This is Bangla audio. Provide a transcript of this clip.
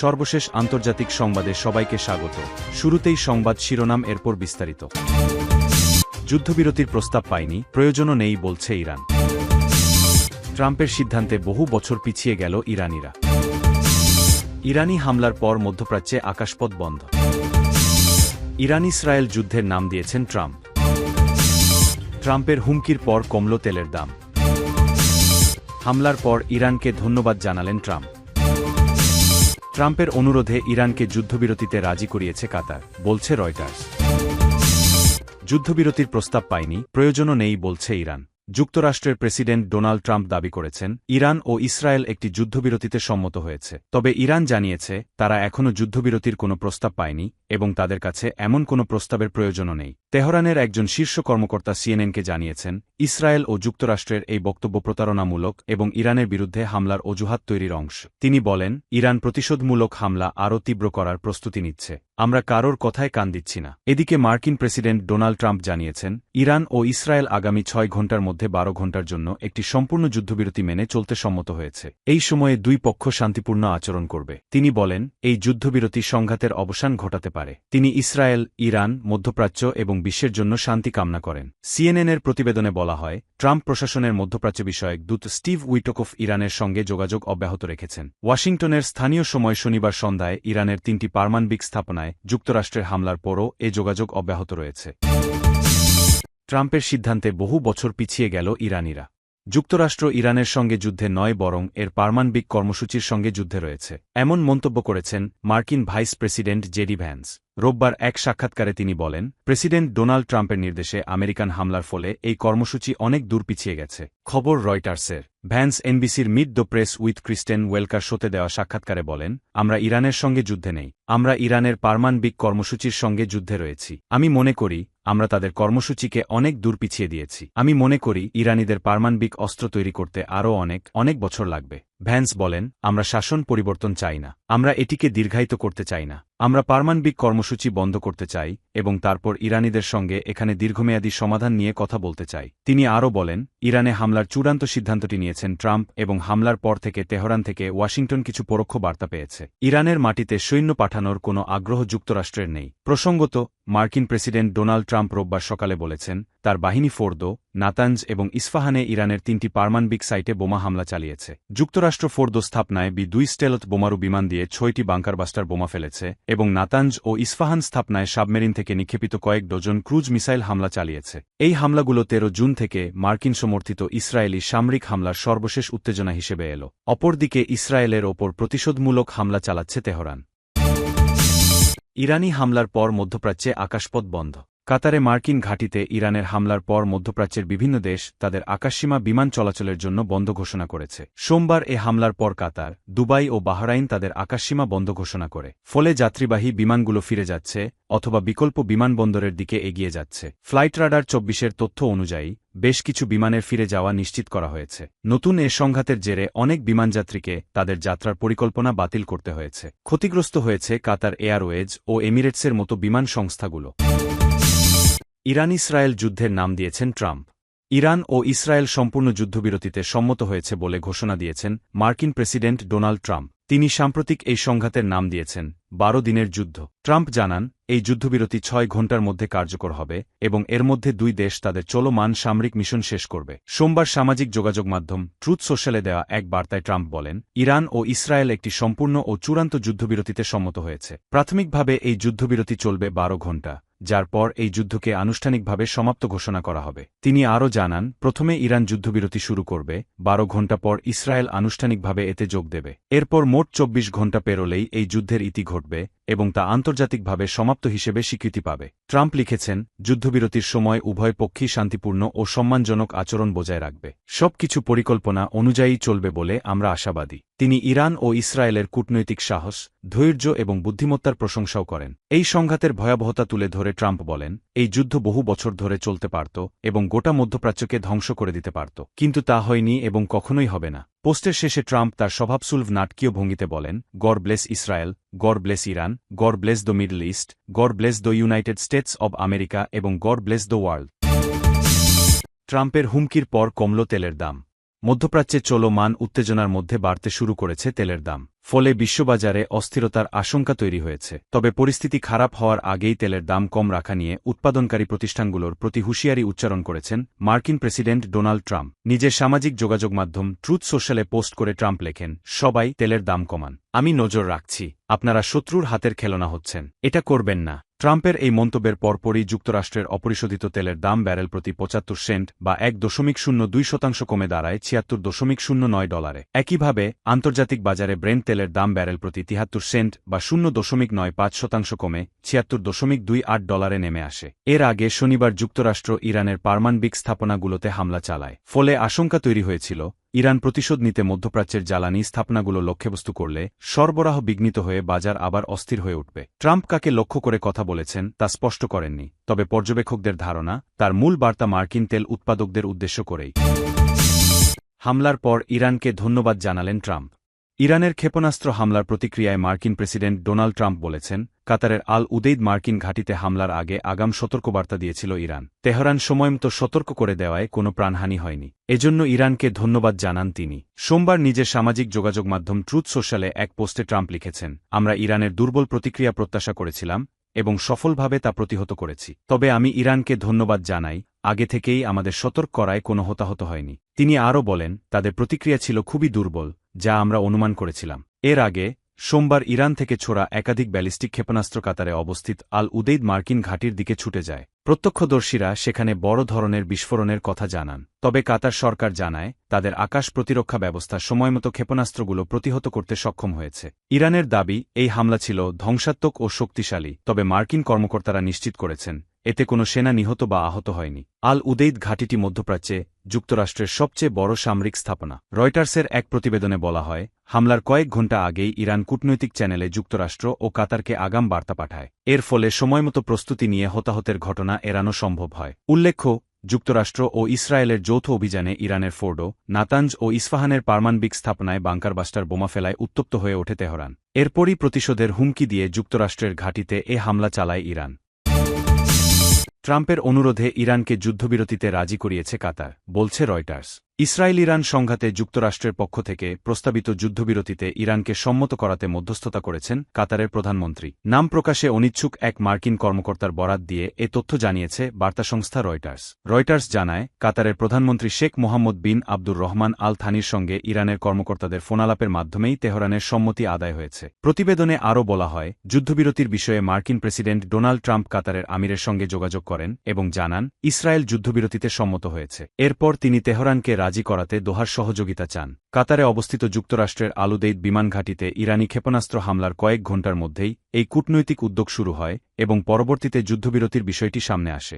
সর্বশেষ আন্তর্জাতিক সংবাদে সবাইকে স্বাগত। শুরুতেই সংবাদ শিরোনাম, এরপর বিস্তারিত। যুদ্ধবিরতির প্রস্তাব পায়নি, প্রয়োজনও নেই বলছে ইরান। ট্রাম্পের সিদ্ধান্তে বহু বছর পিছিয়ে গেল ইরানিরা। ইরানি হামলার পর মধ্যপ্রাচ্যে আকাশপথ বন্ধ। ইরান ইসরায়েল যুদ্ধের নাম দিয়েছেন ট্রাম্প। ট্রাম্পের হুমকির পর কমল তেলের দাম। হামলার পর ইরানকে ধন্যবাদ জানালেন ট্রাম্প। ট্রাম্পের অনুরোধে ইরানকে যুদ্ধবিরতিতে রাজি করিয়েছে কাতার, বলছে রয়টার্স। যুদ্ধবিরতির প্রস্তাব পায়নি, প্রয়োজনও নেই বলছে ইরান। যুক্তরাষ্ট্রের প্রেসিডেন্ট ডোনাল্ড ট্রাম্প দাবি করেছেন ইরান ও ইসরায়েল একটি যুদ্ধবিরতিতে সম্মত হয়েছে। তবে ইরান জানিয়েছে তারা এখনও যুদ্ধবিরতির কোনো প্রস্তাব পায়নি এবং তাদের কাছে এমন কোনো প্রস্তাবের প্রয়োজনও নেই। তেহরানের একজন শীর্ষ কর্মকর্তা সিএনএনকে জানিয়েছেন ইসরায়েল ও যুক্তরাষ্ট্রের এই বক্তব্য প্রতারণামূলক এবং ইরানের বিরুদ্ধে হামলার অজুহাত তৈরির অংশ। তিনি বলেন, ইরান প্রতিশোধমূলক হামলা আরও তীব্র করার প্রস্তুতি নিচ্ছে। আমরা কারোর কথায় কান দিচ্ছি না। এদিকে মার্কিন প্রেসিডেন্ট ডোনাল্ড ট্রাম্প জানিয়েছেন ইরান ও ইসরায়েল আগামী 6 ঘণ্টার মধ্যে 12 ঘণ্টার জন্য একটি সম্পূর্ণ যুদ্ধবিরতি মেনে চলতে সম্মত হয়েছে। এই সময়ে দুই পক্ষ শান্তিপূর্ণ আচরণ করবে। তিনি বলেন এই যুদ্ধবিরতি সংঘাতের অবসান ঘটাতে পারে। তিনি ইসরায়েল, ইরান, মধ্যপ্রাচ্য এবং বিশ্বের জন্য শান্তি কামনা করেন। সিএনএনের প্রতিবেদনে বলা হয় ট্রাম্প প্রশাসনের মধ্যপ্রাচ্য বিষয়ক দূত স্টিভ উইটকফ ইরানের সঙ্গে যোগাযোগ অব্যাহত রেখেছেন। ওয়াশিংটনের স্থানীয় সময় শনিবার সন্ধ্যায় ইরানের 3টি পারমাণবিক স্থাপনায় যুক্তরাষ্ট্রের হামলার পরও এ যোগাযোগ অব্যাহত রয়েছে। ট্রাম্পের সিদ্ধান্তে বহু বছর পিছিয়ে গেল ইরানিরা। যুক্তরাষ্ট্র ইরানের সঙ্গে যুদ্ধে নয় বরং এর পারমাণবিক কর্মসূচির সঙ্গে যুদ্ধে রয়েছে, এমন মন্তব্য করেছেন মার্কিন ভাইস প্রেসিডেন্ট জেডি ভ্যান্স। রোববার এক সাক্ষাৎকারে তিনি বলেন প্রেসিডেন্ট ডোনাল্ড ট্রাম্পের নির্দেশে আমেরিকান হামলার ফলে এই কর্মসূচি অনেক দূর পিছিয়ে গেছে। খবর রয়টার্সের। ভ্যান্স এনবিসির meet the press with Kristen Welker শোতে দেওয়া সাক্ষাৎকারে বলেন, আমরা ইরানের সঙ্গে যুদ্ধে নেই, আমরা ইরানের পারমাণবিক কর্মসূচির সঙ্গে যুদ্ধে রয়েছি। আমি মনে করি আমরা তাদের কর্মসূচিকে অনেক দূর পিছিয়ে দিয়েছি। আমি মনে করি ইরানিদের পারমাণবিক অস্ত্র তৈরি করতে আরও অনেক বছর লাগবে। ভ্যান্স বলেন, আমরা শাসন পরিবর্তন চাই না, আমরা এটিকে দীর্ঘায়িত করতে চাই না। আমরা পারমাণবিক কর্মসূচি বন্ধ করতে চাই এবং তারপর ইরানিদের সঙ্গে এখানে দীর্ঘমেয়াদী সমাধান নিয়ে কথা বলতে চাই। তিনি আরও বলেন, ইরানে হামলার চূড়ান্ত সিদ্ধান্তটি নিয়েছেন ট্রাম্প এবং হামলার পর থেকে তেহরান থেকে ওয়াশিংটন কিছু পরোক্ষ বার্তা পেয়েছে। ইরানের মাটিতে সৈন্য পাঠানোর কোনো আগ্রহ যুক্তরাষ্ট্রের নেই। প্রসঙ্গত, মার্কিন প্রেসিডেন্ট ডোনাল্ড ট্রাম্প রোববার সকালে বলেছেন তার বাহিনী ফোর্দো, নাতানজ এবং ইস্ফাহানে ইরানের 3টি পারমাণবিক সাইটে বোমা হামলা চালিয়েছে। যুক্তরাষ্ট্র ফোর্দো স্থাপনায় B-2 স্টেলথ বোমারু বিমান দিয়ে 6টি বাংকারবাস্টার বোমা ফেলেছে এবং নাতানজ ও ইস্ফাহান স্থাপনায় সাবমেরিন থেকে নিক্ষেপিত কয়েক ডজন ক্রুজ মিসাইল হামলা চালিয়েছে। এই হামলাগুলো 13 জুন থেকে মার্কিন সমর্থিত ইসরায়েলি সামরিক হামলার সর্বশেষ উত্তেজনা হিসেবে এলো। অপরদিকে ইসরায়েলের ওপর প্রতিশোধমূলক হামলা চালাচ্ছে তেহরান। ইরানি হামলার পর মধ্যপ্রাচ্যে আকাশপথ বন্ধ। কাতারে মার্কিন ঘাঁটিতে ইরানের হামলার পর মধ্যপ্রাচ্যের বিভিন্ন দেশ তাদের আকাশসীমা বিমান চলাচলের জন্য বন্ধ ঘোষণা করেছে। সোমবার এ হামলার পর কাতার, দুবাই ও বাহরাইন তাদের আকাশসীমা বন্ধ ঘোষণা করে। ফলে যাত্রীবাহী বিমানগুলো ফিরে যাচ্ছে অথবা বিকল্প বিমানবন্দরের দিকে এগিয়ে যাচ্ছে। ফ্লাইট রাডার 24-এর তথ্য অনুযায়ী বেশ কিছু বিমানের ফিরে যাওয়া নিশ্চিত করা হয়েছে। নতুন এ সংঘাতের জেরে অনেক বিমানযাত্রীকে তাদের যাত্রার পরিকল্পনা বাতিল করতে হয়েছে। ক্ষতিগ্রস্ত হয়েছে কাতার এয়ারওয়েজ ও এমিরেটসের মতো বিমান সংস্থাগুলো। ইরান ইসরায়েল যুদ্ধের নাম দিয়েছেন ট্রাম্প। ইরান ও ইসরায়েল সম্পূর্ণ যুদ্ধবিরতিতে সম্মত হয়েছে বলে ঘোষণা দিয়েছেন মার্কিন প্রেসিডেন্ট ডোনাল্ড ট্রাম্প। তিনি সাম্প্রতিক এই সংঘাতের নাম দিয়েছেন 12 দিনের যুদ্ধ। ট্রাম্প জানান এই যুদ্ধবিরতি 6 ঘণ্টার মধ্যে কার্যকর হবে এবং এর মধ্যে দুই দেশ তাদের চলমান সামরিক মিশন শেষ করবে। সোমবার সামাজিক যোগাযোগ মাধ্যম ট্রুথ সোশ্যালে দেওয়া এক বার্তায় ট্রাম্প বলেন ইরান ও ইসরায়েল একটি সম্পূর্ণ ও চূড়ান্ত যুদ্ধবিরতিতে সম্মত হয়েছে। প্রাথমিকভাবে এই যুদ্ধবিরতি চলবে 12 ঘণ্টা, যার পর এই যুদ্ধকে আনুষ্ঠানিকভাবে সমাপ্ত ঘোষণা করা হবে। তিনি আরও জানান প্রথমে ইরান যুদ্ধবিরতি শুরু করবে, 12 ঘণ্টা পর ইসরায়েল আনুষ্ঠানিকভাবে এতে যোগ দেবে। এরপর মোট 24 ঘণ্টা পেরোলেই এই যুদ্ধের ইতি ঘটবে এবং তা আন্তর্জাতিকভাবে সমাপ্ত হিসেবে স্বীকৃতি পাবে। ট্রাম্প লিখেছেন যুদ্ধবিরতির সময় উভয় পক্ষই শান্তিপূর্ণ ও সম্মানজনক আচরণ বজায় রাখবে। সবকিছু পরিকল্পনা অনুযায়ী চলবে বলে আমরা আশাবাদী। তিনি ইরান ও ইসরায়েলের কূটনৈতিক সাহস, ধৈর্য এবং বুদ্ধিমত্তার প্রশংসাও করেন। এই সংঘাতের ভয়াবহতা তুলে ধরে ট্রাম্প বলেন এই যুদ্ধ বহু বছর ধরে চলতে পারত এবং গোটা মধ্যপ্রাচ্যকে ধ্বংস করে দিতে পারত, কিন্তু তা হয়নি এবং কখনোই হবে না। পোস্টের শেষে ট্রাম্প তার স্বভাবসুলভ নাটকীয় ভঙ্গিতে বলেন god bless Israel, god bless Iran, god bless the middle east, god bless the United states of America এবং গড ব্লেস দ্য ওয়ার্ল্ড। ট্রাম্পের হুমকির পর কমল তেলের দাম। মধ্যপ্রাচ্যে চলমান উত্তেজনার মধ্যে বাড়তে শুরু করেছে তেলের দাম। ফলে বিশ্ববাজারে অস্থিরতার আশঙ্কা তৈরি হয়েছে। তবে পরিস্থিতি খারাপ হওয়ার আগেই তেলের দাম কম রাখা নিয়ে উৎপাদনকারী প্রতিষ্ঠানগুলোর প্রতি হুঁশিয়ারি উচ্চারণ করেছেন মার্কিন প্রেসিডেন্ট ডোনাল্ড ট্রাম্প। নিজের সামাজিক যোগাযোগ মাধ্যম ট্রুথ সোশ্যালে পোস্ট করে ট্রাম্প লেখেন, সবাই তেলের দাম কমান। আমি নজর রাখছি, আপনারা শত্রুর হাতের খেলনা হচ্ছেন, এটা করবেন না। ট্রাম্পের এই মন্তব্যের পরপরই যুক্তরাষ্ট্রের অপরিশোধিত তেলের দাম ব্যারেল প্রতি ৭৫ সেন্ট বা ১.০২% কমে দাঁড়ায় $৭৬.০৯। একইভাবে আন্তর্জাতিক বাজারে ব্রেন্ট তেলের দাম ব্যারেল প্রতি ৭৩ সেন্ট বা ০.৯৫% কমে $৭৬.২৮ নেমে আসে। এর আগে শনিবার যুক্তরাষ্ট্র ইরানের পারমাণবিক স্থাপনাগুলোতে হামলা চালায়। ফলে আশঙ্কা তৈরি হয়েছিল, ইরান প্রতিশোধ নিতে মধ্যপ্রাচ্যের জ্বালানি স্থাপনাগুলো লক্ষ্যবস্তু করলে সরবরাহ বিঘ্নিত হয়ে বাজার আবার অস্থির হয়ে উঠবে। ট্রাম্প কাকে লক্ষ্য করে কথা বলেছেন তা স্পষ্ট করেননি, তবে পর্যবেক্ষকদের ধারণা, তার মূল বার্তা মার্কিন তেল উৎপাদকদের উদ্দেশ্য করেই। হামলার পর ইরানকে ধন্যবাদ জানালেন ট্রাম্প। ইরানের ক্ষেপণাস্ত্র হামলার প্রতিক্রিয়ায় মার্কিন প্রেসিডেন্ট ডোনাল্ড ট্রাম্প বলেছেন, কাতারের আল উদেইদ মার্কিন ঘাঁটিতে হামলার আগে আগাম সতর্কবার্তা দিয়েছিল ইরান। তেহরান সময়মতো সতর্ক করে দেওয়ায় কোনো প্রাণহানি হয়নি। এজন্য ইরানকে ধন্যবাদ জানান তিনি। সোমবার নিজের সামাজিক যোগাযোগ মাধ্যম ট্রুথ সোশ্যালে এক পোস্টে ট্রাম্প লিখেছেন, আমরা ইরানের দুর্বল প্রতিক্রিয়া প্রত্যাশা করেছিলাম এবং সফলভাবে তা প্রতিহত করেছি। তবে আমি ইরানকে ধন্যবাদ জানাই, আগে থেকেই আমাদের সতর্ক করায় কোনো হতাহত হয়নি। তিনি আরও বলেন, তাদের প্রতিক্রিয়া ছিল খুবই দুর্বল, যা আমরা অনুমান করেছিলাম। এর আগে সোমবার ইরান থেকে ছোড়া একাধিক ব্যালিস্টিক ক্ষেপণাস্ত্র কাতারে অবস্থিত আল উদেইদ মার্কিন ঘাঁটির দিকে ছুটে যায়। প্রত্যক্ষদর্শীরা সেখানে বড় ধরনের বিস্ফোরণের কথা জানান। তবে কাতার সরকার জানায়, তাদের আকাশ প্রতিরক্ষা ব্যবস্থা সময়মতো ক্ষেপণাস্ত্রগুলো প্রতিহত করতে সক্ষম হয়েছে। ইরানের দাবি, এই হামলা ছিল ধ্বংসাত্মক ও শক্তিশালী, তবে মার্কিন কর্মকর্তারা নিশ্চিত করেছেন, এতে কোনো সেনা নিহত বা আহত হয়নি। আল উদেইদ ঘাঁটিটি মধ্যপ্রাচ্যে যুক্তরাষ্ট্রের সবচেয়ে বড় সামরিক স্থাপনা। রয়টার্সের এক প্রতিবেদনে বলা হয়, হামলার কয়েক ঘণ্টা আগেই ইরান কূটনৈতিক চ্যানেলে যুক্তরাষ্ট্র ও কাতারকে আগাম বার্তা পাঠায়। এর ফলে সময়মতো প্রস্তুতি নিয়ে হতাহতের ঘটনা এড়ানো সম্ভব হয়। উল্লেখ্য, যুক্তরাষ্ট্র ও ইসরায়েলের যৌথ অভিযানে ইরানের ফোর্ডো, নাতাঞ্জ ও ইস্ফাহানের পারমাণবিক স্থাপনায় বাংকারবাস্টার বোমা ফেলায় উত্তপ্ত হয়ে ওঠে তেহরান। এরপরই প্রতিশোধের হুমকি দিয়ে যুক্তরাষ্ট্রের ঘাঁটিতে এ হামলা চালায় ইরান। ট্রাম্পের অনুরোধে ইরানকে যুদ্ধবিরতিতে রাজি করিয়েছে কাতার, বলছে রয়টার্স। ইসরায়েল ইরান সংঘাতে যুক্তরাষ্ট্রের পক্ষ থেকে প্রস্তাবিত যুদ্ধবিরতিতে ইরানকে সম্মত করাতে মধ্যস্থতা করেছেন কাতারের প্রধানমন্ত্রী। নাম প্রকাশে অনিচ্ছুক এক মার্কিন কর্মকর্তার বরাত দিয়ে এ তথ্য জানিয়েছে বার্তা সংস্থা রয়টার্স। রয়টার্স জানায়, কাতারের প্রধানমন্ত্রী শেখ মোহাম্মদ বিন আব্দুর রহমান আল থানির সঙ্গে ইরানের কর্মকর্তাদের ফোনালাপের মাধ্যমেই তেহরানের সম্মতি আদায় হয়েছে। প্রতিবেদনে আরও বলা হয়, যুদ্ধবিরতির বিষয়ে মার্কিন প্রেসিডেন্ট ডোনাল্ড ট্রাম্প কাতারের আমিরের সঙ্গে যোগাযোগ করেন এবং জানান, ইসরায়েল যুদ্ধবিরতিতে সম্মত হয়েছে। এরপর তিনি তেহরানকে রাজি করাতে দোহার সহযোগিতা চান। কাতারে অবস্থিত যুক্তরাষ্ট্রের আল উদেইদ বিমান ঘাঁটিতে ইরানি ক্ষেপণাস্ত্র হামলার কয়েক ঘণ্টার মধ্যেই এই কূটনৈতিক উদ্যোগ শুরু হয় এবং পরবর্তীতে যুদ্ধবিরতির বিষয়টি সামনে আসে।